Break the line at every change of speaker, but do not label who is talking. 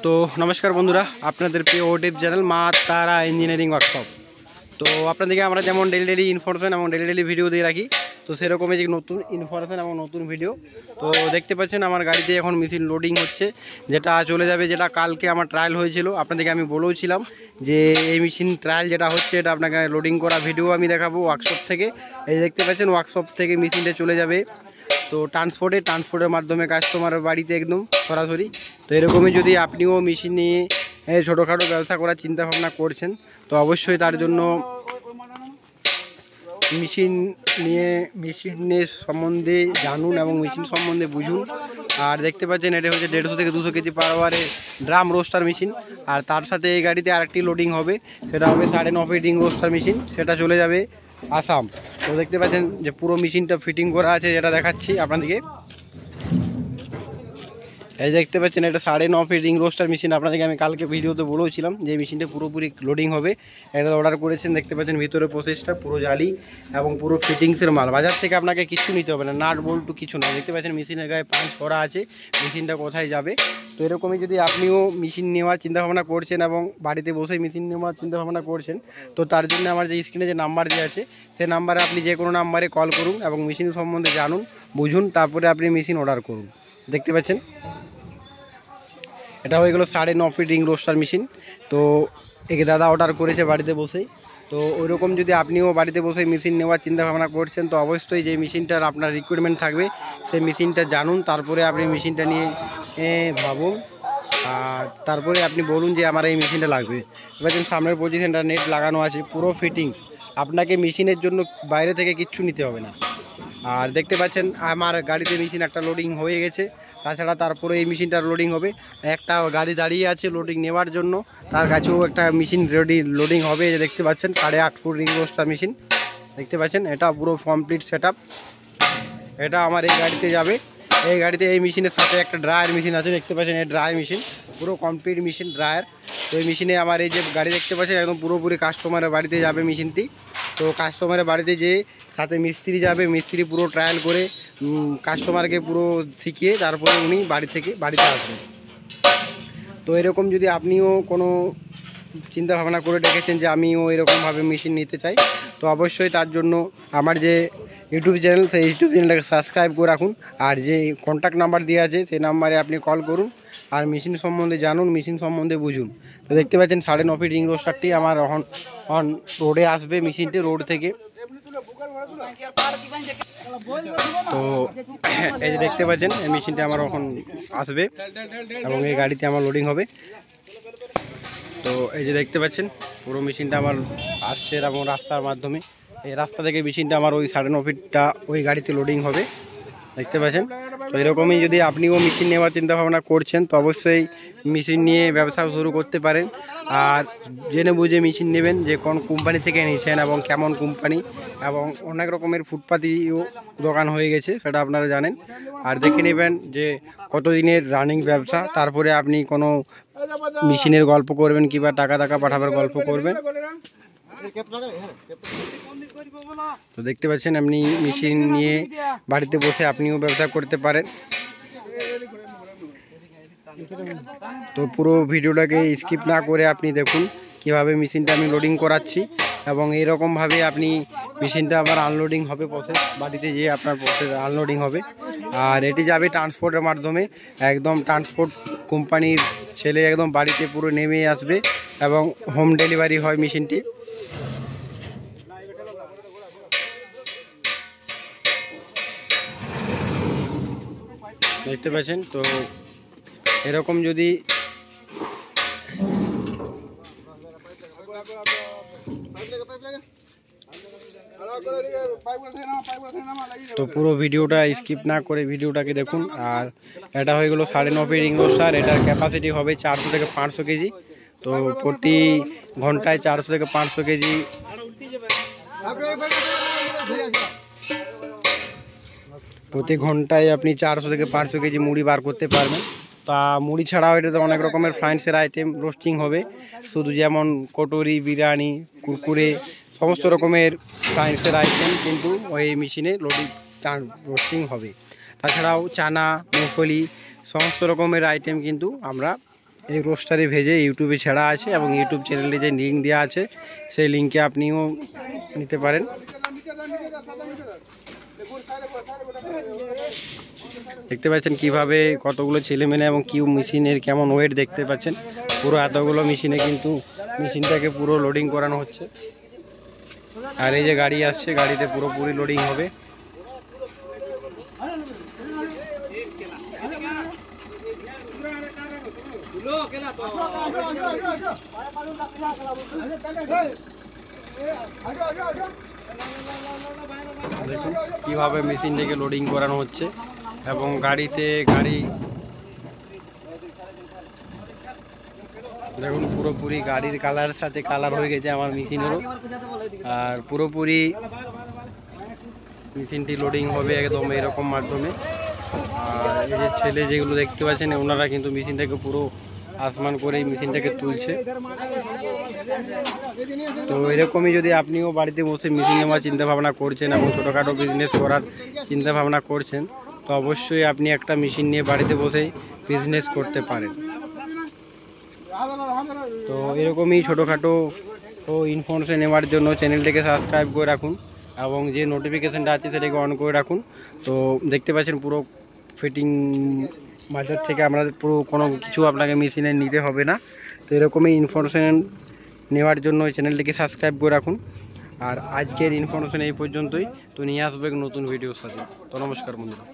তো নমস্কার বন্ধুরা, আপনাদের প্রিয় ওটিভ চ্যানেল মা তারা ইঞ্জিনিয়ারিং ওয়ার্কশপ। তো আপনাদেরকে আমরা যেমন ডেলি ইনফরমেশন এবং ডেলি ভিডিও দিয়ে রাখি, তো সেরকমই যে নতুন ইনফরমেশন এবং নতুন ভিডিও। তো দেখতে পাচ্ছেন আমার গাড়িতে এখন মেশিন লোডিং হচ্ছে, যেটা চলে যাবে, যেটা কালকে আমার ট্রায়াল হয়েছিল। আপনাদেরকে আমি বলেওছিলাম যে এই মেশিন ট্রায়াল যেটা হচ্ছে এটা আপনাকে লোডিং করা ভিডিও আমি দেখাবো ওয়ার্কশপ থেকে। এই দেখতে পাচ্ছেন ওয়ার্কশপ থেকে মেশিনটা চলে যাবে তো ট্রান্সপোর্টের মাধ্যমে কাস্টমারের বাড়িতে একদম সরাসরি। তো এরকমই যদি আপনিও মেশিন নিয়ে ছোটোখাটো ব্যবসা করার চিন্তাভাবনা করছেন, তো অবশ্যই তার জন্য মেশিনের সম্বন্ধে জানুন এবং মেশিন সম্বন্ধে বুঝুন। আর দেখতে পাচ্ছেন এটা হচ্ছে 150 থেকে 200 কেজি পার আওয়ারে ড্রাম রোস্টার মেশিন। আর তার সাথে এই গাড়িতে আরেকটি লোডিং হবে, সেটা হবে 9.5 ফিট রিং রোস্টার মেশিন, সেটা চলে যাবে আসাম। তো দেখতে পাচ্ছেন যে পুরো মেশিনটা ফিটিং করা আছে, যেটা দেখাচ্ছি আপনাদেরকে। এই দেখতে পাচ্ছেন এটা 9.5 ফিট রিং রোস্টার মেশিন। আপনাদেরকে আমি কালকে ভিডিওতে বলেছিলাম যে মেশিনটা পুরোপুরি লোডিং হবে। এটা অর্ডার করেছেন, দেখতে পাচ্ছেন ভিতরে প্রসেসটা পুরো জালি এবং পুরো ফিটিংসের মাল। বাজার থেকে আপনাকে কিছু নিতে হবে না, নাট বল্টু কিছু না। দেখতে পাচ্ছেন মেশিনের গায়ে পাঁচ করা আছে, মেশিনটা কোথায় যাবে। তো এরকমই যদি আপনিও মেশিন নেওয়ার চিন্তাভাবনা করছেন এবং বাড়িতে বসে মেশিন নেওয়ার চিন্তাভাবনা করছেন, তো তার জন্য আমার যে স্ক্রিনে যে নাম্বার দেওয়া আছে সেই নাম্বারে আপনি যে কোনো নাম্বারে কল করুন এবং মেশিন সম্বন্ধে জানুন, বুঝুন, তারপরে আপনি মেশিন অর্ডার করুন। দেখতে পাচ্ছেন এটা হয়ে গেলো 9.5 ফিট রিং রোস্টার মেশিন। তো একে দাদা অর্ডার করেছে বাড়িতে বসেই। তো ওইরকম যদি আপনিও বাড়িতে বসে মেশিন নেওয়ার চিন্তাভাবনা করছেন, তো অবশ্যই যে মেশিনটার আপনার রিকোয়ারমেন্ট থাকবে সেই মেশিনটা জানুন, তারপরে আপনি মেশিনটা নিয়ে ভাবুন। আর তারপরে আপনি বলুন যে আমার এই মেশিনটা লাগবে। এবার সামনের পজিশনটা নেট লাগানো আছে, পুরো ফিটিংস। আপনাকে মেশিনের জন্য বাইরে থেকে কিচ্ছু নিতে হবে না। আর দেখতে পাচ্ছেন আমার গাড়িতে মেশিন একটা লোডিং হয়ে গেছে, তাছাড়া তারপরে এই মেশিনটার লোডিং হবে। একটা গাড়ি দাঁড়িয়ে আছে লোডিং নেওয়ার জন্য, তার কাছেও একটা মেশিন লোডিং হবে। দেখতে পাচ্ছেন 8.5 ফুট রিং রোস্টার মেশিন, দেখতে পাচ্ছেন এটা পুরো কমপ্লিট সেটআপ। এটা আমার এই গাড়িতে যাবে। এই গাড়িতে এই মেশিনের সাথে একটা ড্রায়ার মেশিন আছে, দেখতে পাচ্ছেন এই ড্রায়ার মেশিন পুরো কমপ্লিট মেশিন ড্রায়ার। তো এই মেশিনে আমার এই যে গাড়ি দেখতে পাচ্ছেন একদম পুরোপুরি কাস্টমারের বাড়িতে যাবে মেশিনটি। তো কাস্টমারের বাড়িতে যে সাথে মিস্ত্রি যাবে, মিস্ত্রি পুরো ট্রায়াল করে কাস্টমারকে পুরো শিখিয়ে তারপরে উনি বাড়িতে আসবেন। তো এরকম যদি আপনিও কোনো চিন্তা ভাবনা করে রেখেছেন যে আমিও এরকমভাবে মেশিন নিতে চাই, তো অবশ্যই তার জন্য আমার যে ইউটিউব চ্যানেল সেই ইউটিউব চ্যানেলটাকে সাবস্ক্রাইব করে রাখুন। আর যে কন্ট্যাক্ট নাম্বার দেওয়া আছে সেই নাম্বারে আপনি কল করুন আর মেশিন সম্বন্ধে জানুন, মেশিন সম্বন্ধে বুঝুন। তো দেখতে পাচ্ছেন 9.5 ফিট রিং রোস্টারটি আমার অন রোডে আসবে, মেশিনটি রোড থেকে। তো এই যে দেখতে পাচ্ছেন এই মেশিনটা আমার এখন আসবে এবং এই গাড়িতে আমার লোডিং হবে। তো এই যে দেখতে পাচ্ছেন পুরো মেশিনটা আমার আসছে এবং রাস্তার মাধ্যমে, এই রাস্তা থেকে মেশিনটা আমার ওই 9.5 ফিটটা ওই গাড়িতে লোডিং হবে, দেখতে পাচ্ছেন। তো এরকমই যদি আপনিও মেশিন নেওয়ার চিন্তাভাবনা করছেন, তো অবশ্যই মেশিন নিয়ে ব্যবসা শুরু করতে পারেন। আর জেনে বুঝে মেশিন নেবেন যে কোন কোম্পানি থেকে নিয়েছেন এবং কেমন কোম্পানি, এবং অনেক রকমের ফুটপাতিও দোকান হয়ে গেছে, সেটা আপনারা জানেন। আর দেখে নেবেন যে কতদিনের রানিং ব্যবসা, তারপরে আপনি কোনো মেশিনের গল্প করবেন কিংবা টাকা পাঠাবার গল্প করবেন। তো দেখতে পাচ্ছেন আপনি মেশিন নিয়ে বাড়িতে বসে আপনিও ব্যবসা করতে পারেন। তো পুরো ভিডিওটাকে স্কিপ না করে আপনি দেখুন কিভাবে মেশিনটা আমি লোডিং করাচ্ছি, এবং এইরকমভাবে আপনি মেশিনটা আবার আনলোডিং হবে প্রসেস, বাড়িতে যেয়ে আপনার প্রসেস আনলোডিং হবে। আর এটি যাবে ট্রান্সপোর্টের মাধ্যমে, একদম ট্রান্সপোর্ট কোম্পানির ছেলে একদম বাড়িতে পুরো নেমে আসবে এবং হোম ডেলিভারি হয় মেশিনটি। দেখতে পাচ্ছেন তো এরকম যদি তো পুরো ভিডিওটা স্কিপ না করে ভিডিওটাকে দেখুন। আর এটা হয়ে গেল 9.5 ফিট রিং রোস্টার, এটার ক্যাপাসিটি হবে 400 থেকে 500 কেজি। তো প্রতি ঘন্টায় 400 থেকে 500 কেজি প্রতি ঘন্টায় আপনি 400 থেকে 500 কেজি মুড়ি বার করতে পারবেন। তা মুড়ি ছাড়াও এটাতে অনেক রকমের ফ্রাইন্সের আইটেম রোস্টিং হবে, শুধু যেমন কটুরি, বিরিয়ানি, কুরকুরে, সমস্ত রকমের ফ্রাইন্সের আইটেম কিন্তু ওই মেশিনে রোস্টিং হবে। তাছাড়াও চানা, মুগফলি, সমস্ত রকমের আইটেম কিন্তু আমরা এই রোস্টারে ভেজে ইউটিউবে ছাড়া আছে এবং ইউটিউব চ্যানেলে যে লিঙ্ক দেওয়া আছে সেই লিঙ্কে আপনিও নিতে পারেন। দেখতে পাচ্ছেন কিভাবে কতগুলো ছেলেমেয়ে এবং কি মেশিনের কেমন ওয়েট দেখতে পাচ্ছেন। পুরো এতগুলো মেশিনে কিন্তু মেশিনটাকে পুরো লোডিং করানো হচ্ছে। আর এই যে গাড়ি আসছে, গাড়িতে পুরোপুরি লোডিং হবে। দেখুন কিভাবে মেশিনটাকে লোডিং করানো হচ্ছে এবং গাড়িতে দেখুন পুরোপুরি গাড়ির কালার সাথে কালার হয়ে গেছে আমার মেশিনেরও। আর পুরোপুরি মেশিনটি লোডিং হবে একদম এরকম মাধ্যমে। আর এই যে ছেলে যেগুলো দেখতে পাচ্ছেন ওনারা কিন্তু মেশিনটাকে পুরো আসমান করে মেশিনটাকে তুলছে। তো এরকমই যদি আপনিও বাড়িতে বসে মেশিন নেওয়ার চিন্তা ভাবনা করছেন এবং ছোটোখাটো বিজনেস করার চিন্তা ভাবনা করছেন, তো অবশ্যই আপনি একটা মেশিন নিয়ে বাড়িতে বসেই বিজনেস করতে পারেন। তো এরকমই ছোটোখাটো ইনফরমেশন নেওয়ার জন্য চ্যানেলটিকে সাবস্ক্রাইব করে রাখুন এবং যে নোটিফিকেশানটা আছে সেটাকে অন করে রাখুন। তো দেখতে পাচ্ছেন পুরো ফিটিং বাজার থেকে আমরা পুরো কোনো কিছু আপনাকে মেশিনে নিতে হবে না। তো এরকমই ইনফরমেশন নেওয়ার জন্য চ্যানেলটিকে সাবস্ক্রাইব করে রাখুন। আর আজকের ইনফরমেশন এই পর্যন্তই। তো নিয়ে আসবে নতুন ভিডিওর সাথে। তো নমস্কার বন্ধুরা।